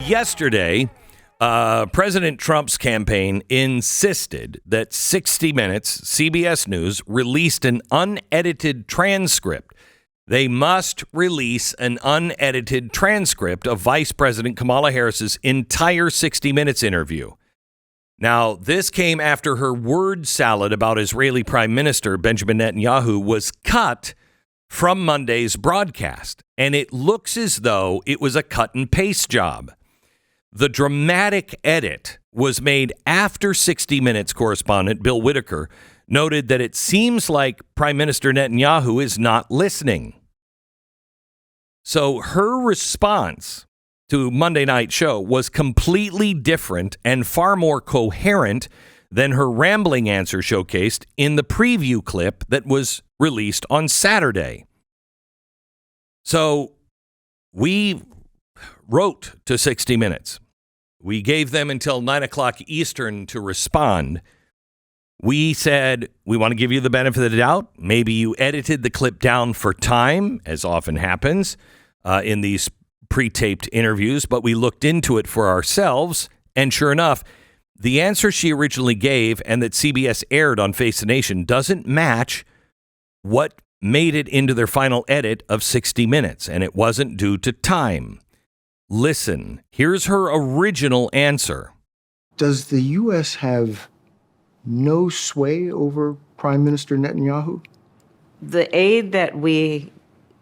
Yesterday, President Trump's campaign insisted that 60 Minutes, CBS News, released an unedited transcript. They must release an unedited transcript of Vice President Kamala Harris's entire 60 Minutes interview. Now, this came after her word salad about Israeli Prime Minister Benjamin Netanyahu was cut from Monday's broadcast, and it looks as though it was a cut and paste job. The dramatic edit was made after 60 Minutes correspondent Bill Whitaker noted that it seems like Prime Minister Netanyahu is not listening. So her response to Monday Night Show was completely different and far more coherent than her rambling answer showcased in the preview clip that was released on Saturday. So we wrote to 60 Minutes. We gave them until 9 o'clock Eastern to respond. We said, we want to give you the benefit of the doubt. Maybe you edited the clip down for time, as often happens in these pre-taped interviews, but we looked into it for ourselves. And sure enough, the answer she originally gave and that CBS aired on Face the Nation doesn't match what made it into their final edit of 60 Minutes, and it wasn't due to time. Listen, here's her original answer. Does the U.S. have no sway over Prime Minister Netanyahu? The aid that we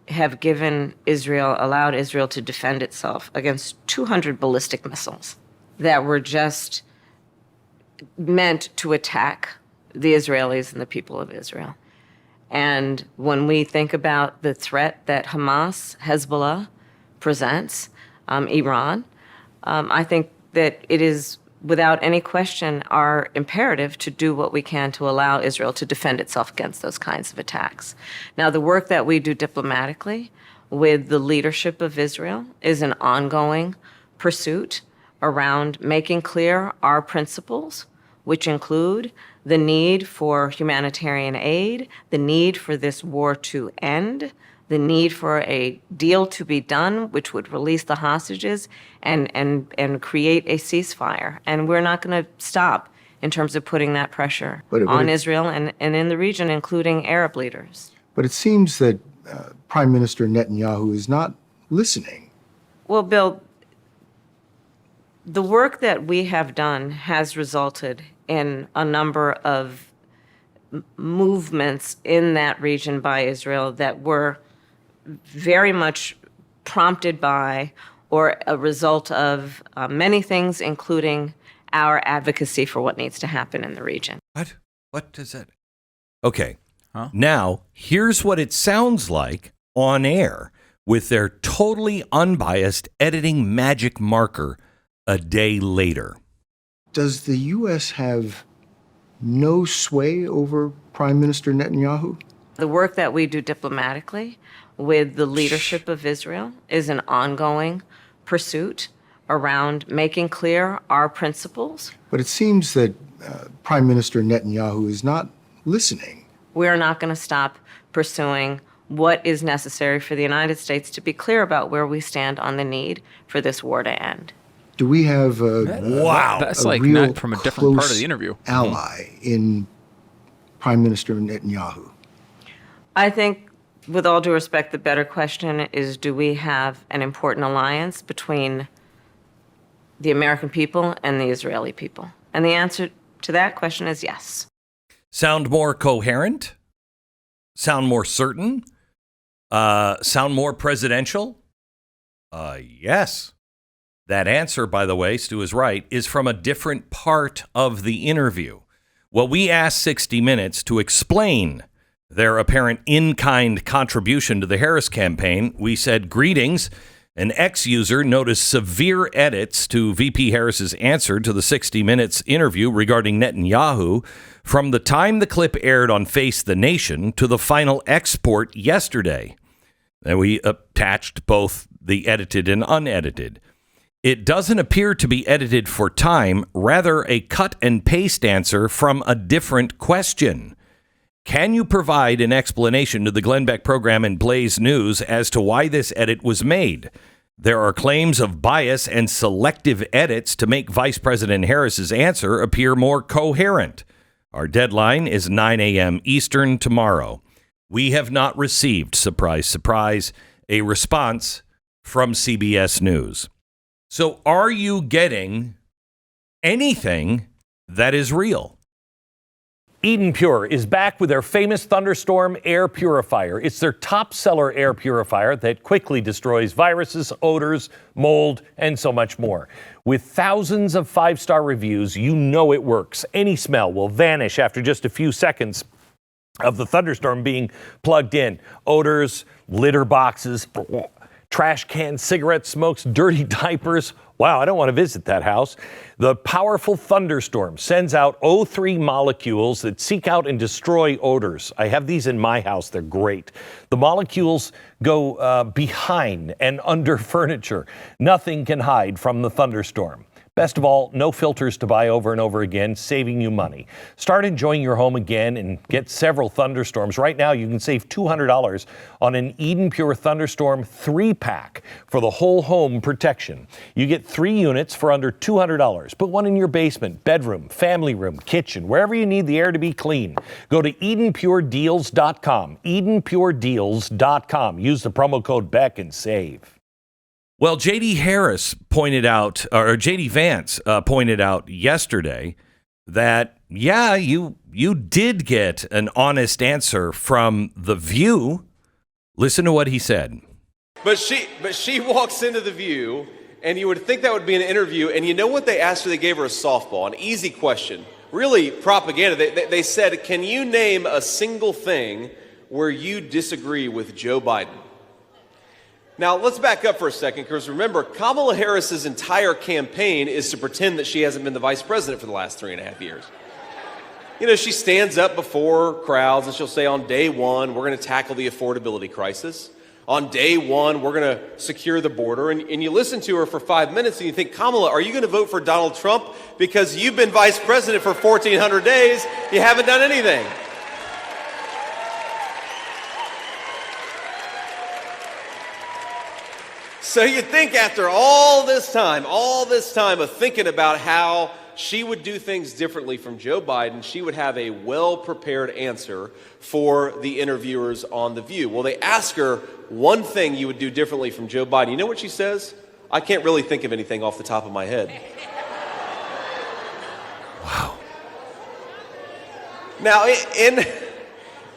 have given Israel allowed Israel to defend itself against 200 ballistic missiles that were just meant to attack the Israelis and the people of Israel. And when we think about the threat that Hamas, Hezbollah presents, Iran, I think that it is without any question our imperative to do what we can to allow Israel to defend itself against those kinds of attacks. Now, the work that we do diplomatically with the leadership of Israel is an ongoing pursuit around making clear our principles, which include the need for humanitarian aid, the need for this war to end, the need for a deal to be done, which would release the hostages and create a ceasefire. And we're not going to stop in terms of putting that pressure on Israel and in the region, including Arab leaders. But it seems that Prime Minister Netanyahu is not listening. Well, Bill, the work that we have done has resulted in a number of movements in that region by Israel that were very much prompted by or a result of many things, including our advocacy for what needs to happen in the region. What does that? Okay. Now, here's what it sounds like on air with their totally unbiased editing magic marker a day later. Does the U.S. have no sway over Prime Minister Netanyahu? The work that we do diplomatically with the leadership of Israel is an ongoing pursuit around making clear our principles. But it seems that Prime Minister Netanyahu is not listening. We are not going to stop pursuing what is necessary for the United States to be clear about where we stand on the need for this war to end. Do we have that's like real not from a different part of the interview ally in Prime Minister Netanyahu? I think, with all due respect, the better question is, do we have an important alliance between the American people and the Israeli people? And the answer to that question is yes. Sound more coherent? Sound more certain? Sound more presidential? Yes. That answer, by the way, Stu is right, is from a different part of the interview. Well, we asked 60 Minutes to explain their apparent in-kind contribution to the Harris campaign. We said, greetings. An ex-user noticed severe edits to VP Harris's answer to the 60 Minutes interview regarding Netanyahu from the time the clip aired on Face the Nation to the final export yesterday. And we attached both the edited and unedited. It doesn't appear to be edited for time, rather a cut and paste answer from a different question. Can you provide an explanation to the Glenn Beck program and Blaze News as to why this edit was made? There are claims of bias and selective edits to make Vice President Harris's answer appear more coherent. Our deadline is 9 a.m. Eastern tomorrow. We have not received, surprise, surprise, a response from CBS News. So are you getting anything that is real? Eden Pure is back with their famous Thunderstorm air purifier. It's their top seller air purifier that quickly destroys viruses, odors, mold, and so much more. With thousands of 5-star reviews, you know it works. Any smell will vanish after just a few seconds of the Thunderstorm being plugged in. Odors, litter boxes, trash cans, cigarette smokes, dirty diapers. Wow, I don't want to visit that house. The powerful Thunderstorm sends out O3 molecules that seek out and destroy odors. I have these in my house. They're great. The molecules go behind and under furniture. Nothing can hide from the Thunderstorm. Best of all, no filters to buy over and over again, saving you money. Start enjoying your home again and get several Thunderstorms. Right now, you can save $200 on an Eden Pure Thunderstorm 3-pack for the whole home protection. You get 3 units for under $200. Put one in your basement, bedroom, family room, kitchen, wherever you need the air to be clean. Go to EdenPureDeals.com, EdenPureDeals.com. Use the promo code Beck and save. Well, J.D. Vance pointed out yesterday that, yeah, you did get an honest answer from The View. Listen to what he said. But she walks into The View, and you would think that would be an interview, and you know what they asked her? They gave her a softball, an easy question. Really propaganda. They said, can you name a single thing where you disagree with Joe Biden? Now, let's back up for a second, because remember, Kamala Harris's entire campaign is to pretend that she hasn't been the vice president for the last 3.5 years. You know, she stands up before crowds and she'll say, on day one, we're going to tackle the affordability crisis. On day one, we're going to secure the border. And you listen to her for 5 minutes and you think, Kamala, are you going to vote for Donald Trump? Because you've been vice president for 1,400 days, you haven't done anything. So you'd think after all this time of thinking about how she would do things differently from Joe Biden, she would have a well-prepared answer for the interviewers on The View. Well, they ask her one thing you would do differently from Joe Biden. You know what she says? I can't really think of anything off the top of my head. Wow. Now,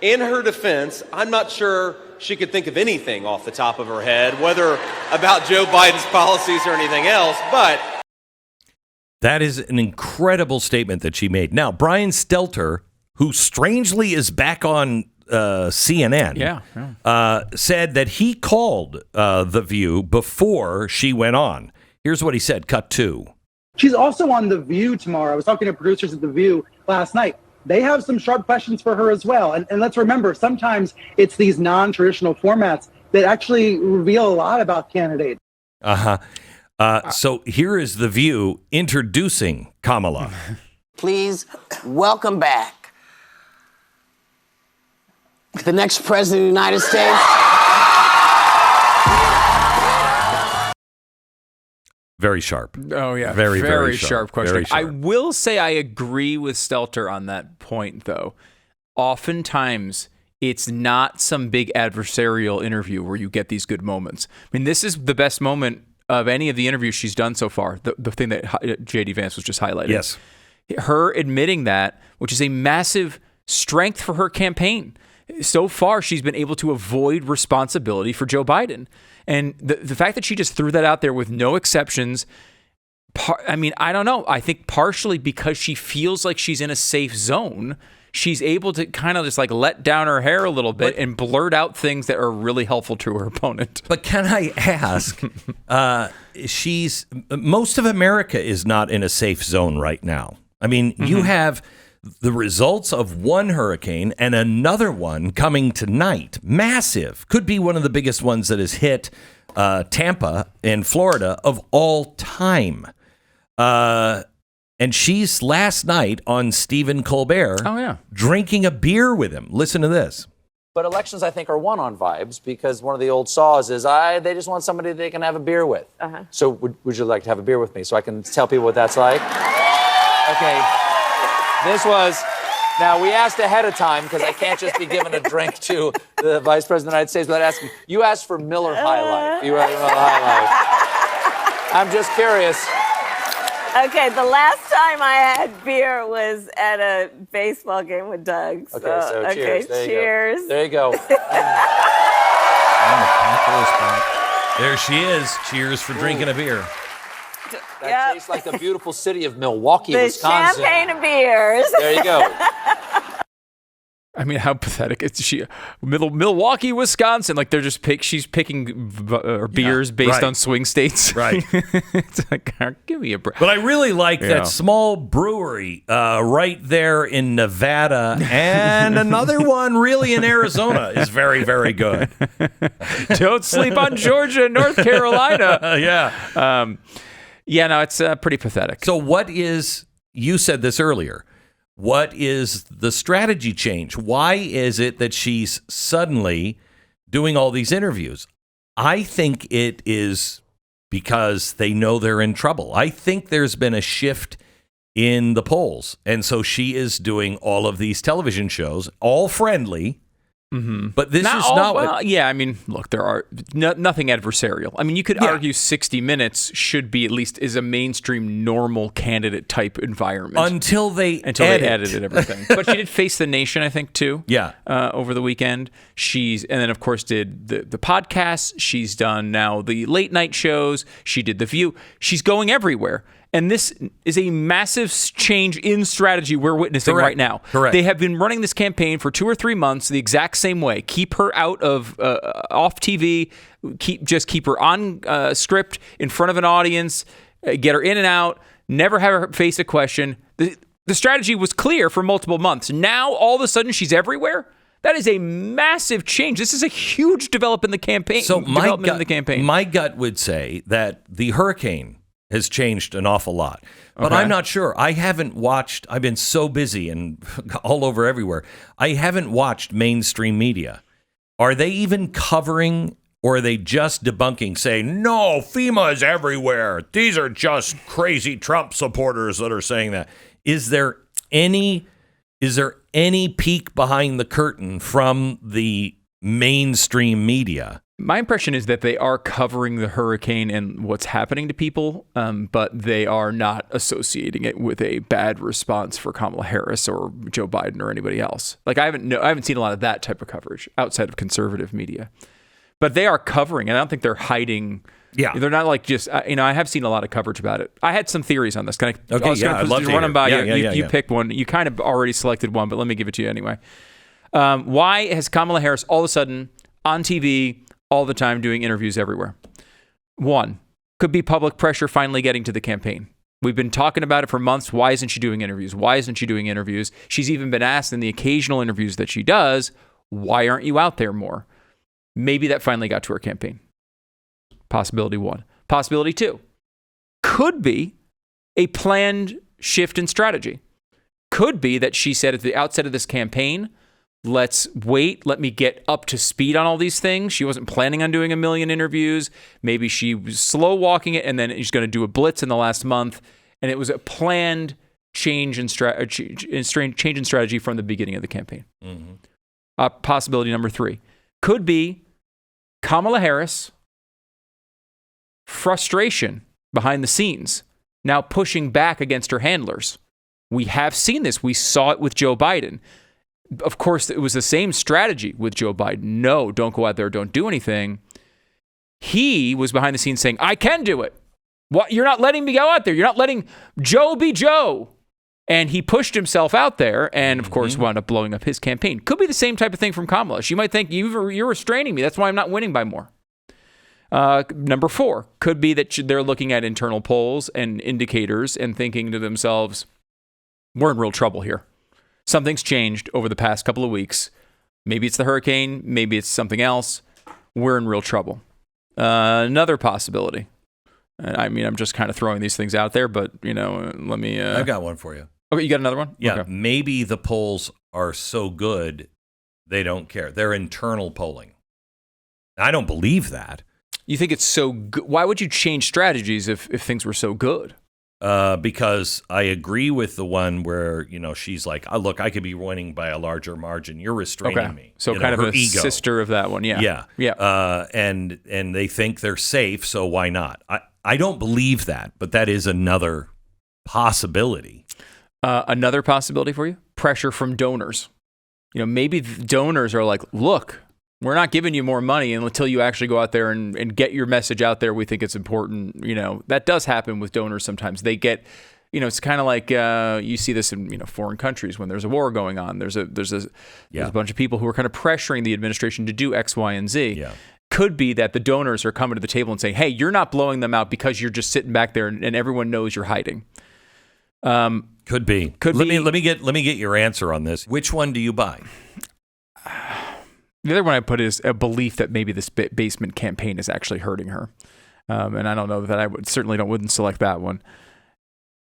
in her defense, I'm not sure she could think of anything off the top of her head, whether about Joe Biden's policies or anything else, but... That is an incredible statement that she made. Now, Brian Stelter, who strangely is back on CNN, said that he called The View before she went on. Here's what he said, cut 2. She's also on The View tomorrow. I was talking to producers at The View last night. They have some sharp questions for her as well. And let's remember, sometimes it's these non-traditional formats that actually reveal a lot about candidates. So here is The View introducing Kamala. Please welcome back the next president of the United States. Very sharp. Oh, yeah. Very sharp question. Very sharp. I will say I agree with Stelter on that point, though. Oftentimes, it's not some big adversarial interview where you get these good moments. I mean, this is the best moment of any of the interviews she's done so far, the thing that J.D. Vance was just highlighting. Yes. Her admitting that, which is a massive strength for her campaign. So far, she's been able to avoid responsibility for Joe Biden. And the fact that she just threw that out there with no exceptions, I don't know. I think partially because she feels like she's in a safe zone, she's able to kind of just like let down her hair a little bit and blurt out things that are really helpful to her opponent. But can I ask, most of America is not in a safe zone right now. I mean, you have the results of one hurricane and another one coming tonight. Massive. Could be one of the biggest ones that has hit Tampa in Florida of all time. And she's last night on Stephen Colbert drinking a beer with him. Listen to this. But elections, I think, are won on vibes because one of the old saws is they just want somebody they can have a beer with. So would you like to have a beer with me so I can tell people what that's like? Okay. This was... Now, we asked ahead of time because I can't just be giving a drink to the Vice President of the United States without asking. You asked for Miller High Life. You asked for Miller High Life. I'm just curious. Okay, the last time I had beer was at a baseball game with Doug. So cheers. Cheers. There you go. There she is. Cheers for drinking a beer. That tastes like the beautiful city of Milwaukee, The Wisconsin. champagne of beers. There you go. I mean, how pathetic is she? Milwaukee, Wisconsin. Like they're just she's picking beers based on swing states. Right. It's like, give me a break. But I really like that small brewery right there in Nevada, and another one really in Arizona is very, very good. Don't sleep on Georgia and North Carolina. Yeah. Yeah, no, it's pretty pathetic. So you said this earlier, what is the strategy change? Why is it that she's suddenly doing all these interviews? I think it is because they know they're in trouble. I think there's been a shift in the polls. And so she is doing all of these television shows, all friendly. Mm-hmm. But this is not what... Yeah, I mean, look, there are nothing adversarial. I mean, you could argue 60 Minutes should be at least is a mainstream normal candidate type environment. Until they edited everything. But she did Face the Nation, I think, too. Yeah. Over the weekend. And then, of course, did the podcasts. She's done now the late night shows. She did The View. She's going everywhere. And this is a massive change in strategy we're witnessing right now. Correct. They have been running this campaign for 2 or 3 months the exact same way. Keep her out of off TV. Keep her on script in front of an audience. Get her in and out. Never have her face a question. The strategy was clear for multiple months. Now all of a sudden she's everywhere. That is a massive change. This is a huge development in the campaign. So my gut would say that the hurricane has changed an awful lot. But I'm not sure. I haven't watched, I've been so busy and all over everywhere. I haven't watched mainstream media. Are they even covering, or are they just debunking, saying, no, FEMA is everywhere. These are just crazy Trump supporters that are saying that. Is there any peek behind the curtain from the mainstream media? My impression is that they are covering the hurricane and what's happening to people, but they are not associating it with a bad response for Kamala Harris or Joe Biden or anybody else. Like I haven't seen a lot of that type of coverage outside of conservative media, but they are covering, and I don't think they're hiding. Yeah, they're not like just I have seen a lot of coverage about it. I had some theories on this. Can I? Okay, I'd love to run them by you. You yeah. picked one. You kind of already selected one, but let me give it to you anyway. Why has Kamala Harris all of a sudden on TV? All the time doing interviews everywhere? One, could be public pressure finally getting to the campaign. We've been talking about it for months. Why isn't she doing interviews? Why isn't she doing interviews? She's even been asked in the occasional interviews that she does, why aren't you out there more? Maybe that finally got to her campaign. Possibility one. Possibility two, could be a planned shift in strategy. Could be that she said at the outset of this campaign, let's wait. Let me get up to speed on all these things. She wasn't planning on doing a million interviews. Maybe she was slow walking it, and then she's going to do a blitz in the last month. And it was a planned change in strategy from the beginning of the campaign. Mm-hmm. Possibility number three could be Kamala Harris frustration behind the scenes, now pushing back against her handlers. We have seen this. We saw it with Joe Biden. Of course, it was the same strategy with Joe Biden. No, don't go out there. Don't do anything. He was behind the scenes saying, I can do it. What? You're not letting me go out there. You're not letting Joe be Joe. And he pushed himself out there and, of course, wound up blowing up his campaign. Could be the same type of thing from Kamala. She might think, you're restraining me. That's why I'm not winning by more. Number four, could be that they're looking at internal polls and indicators and thinking to themselves, we're in real trouble here. Something's changed over the past couple of weeks. Maybe it's the hurricane. Maybe it's something else. We're in real trouble. Another possibility. I mean, I'm just kind of throwing these things out there, but, let me... I've got one for you. Okay, you got another one? Yeah, okay. Maybe the polls are so good They don't care. They're internal polling. I don't believe that. You think it's so good? Why would you change strategies if things were so good? Because I agree with the one where, she's like, oh, look, I could be winning by a larger margin. You're restraining me. So kind of her a ego. sister of that one. Yeah. And they think they're safe, so why not? I don't believe that, but that is another possibility. Another possibility for you? Pressure from donors. Maybe the donors are like, look, we're not giving you more money until you actually go out there and get your message out there. We think it's important. That does happen with donors sometimes. They get, it's kind of like you see this in foreign countries when there's a war going on. There's a bunch of people who are kind of pressuring the administration to do X, Y, and Z. Yeah. Could be that the donors are coming to the table and saying, hey, you're not blowing them out because you're just sitting back there and everyone knows you're hiding. Could be. Let me get your answer on this. Which one do you buy? The other one I put is a belief that maybe this basement campaign is actually hurting her, and I don't know that I wouldn't select that one.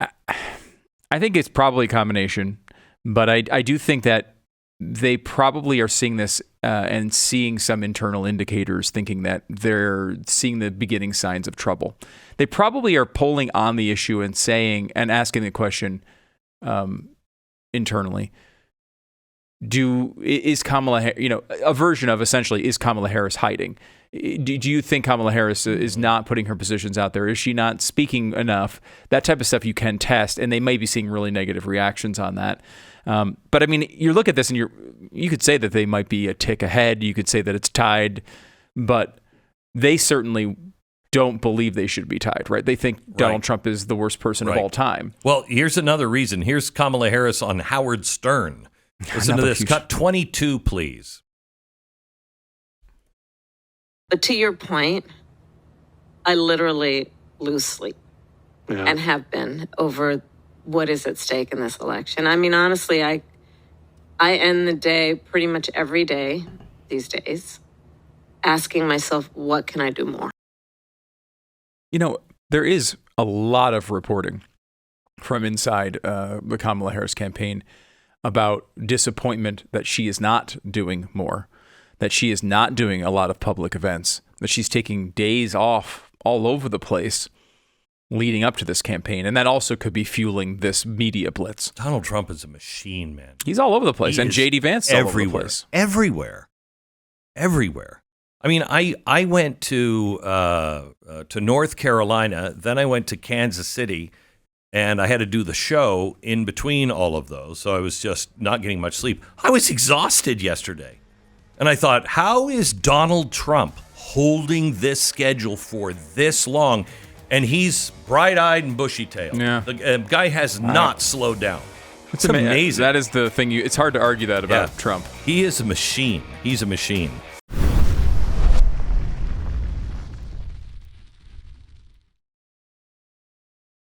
I think it's probably a combination, but I do think that they probably are seeing this and seeing some internal indicators, thinking that they're seeing the beginning signs of trouble. They probably are polling on the issue and saying and asking the question internally. Is Kamala, a version of essentially, is Kamala Harris hiding? Do you think Kamala Harris is not putting her positions out there? Is she not speaking enough? That type of stuff you can test, and they may be seeing really negative reactions on that. But I mean, you look at this and you could say that they might be a tick ahead. You could say that it's tied, but they certainly don't believe they should be tied, right? They think Donald Trump is the worst person of all time. Well, here's another reason. Here's Kamala Harris on Howard Stern. Listen to this. Cut 22, please. But to your point, I literally lose sleep and have been over what is at stake in this election. I mean, honestly, I end the day pretty much every day these days asking myself, what can I do more? There is a lot of reporting from inside the Kamala Harris campaign about disappointment that she is not doing more, that she is not doing a lot of public events, that she's taking days off all over the place leading up to this campaign. And that also could be fueling this media blitz. Donald Trump is a machine, man. He's all over the place. And J.D. Vance is all over the place. Everywhere. I mean, I went to North Carolina, then I went to Kansas City, and I had to do the show in between all of those, so I was just not getting much sleep. I was exhausted yesterday. And I thought, how is Donald Trump holding this schedule for this long? And he's bright-eyed and bushy-tailed. Yeah. The guy has not slowed down. It's amazing. That is the thing. It's hard to argue that about Trump. He is a machine. He's a machine.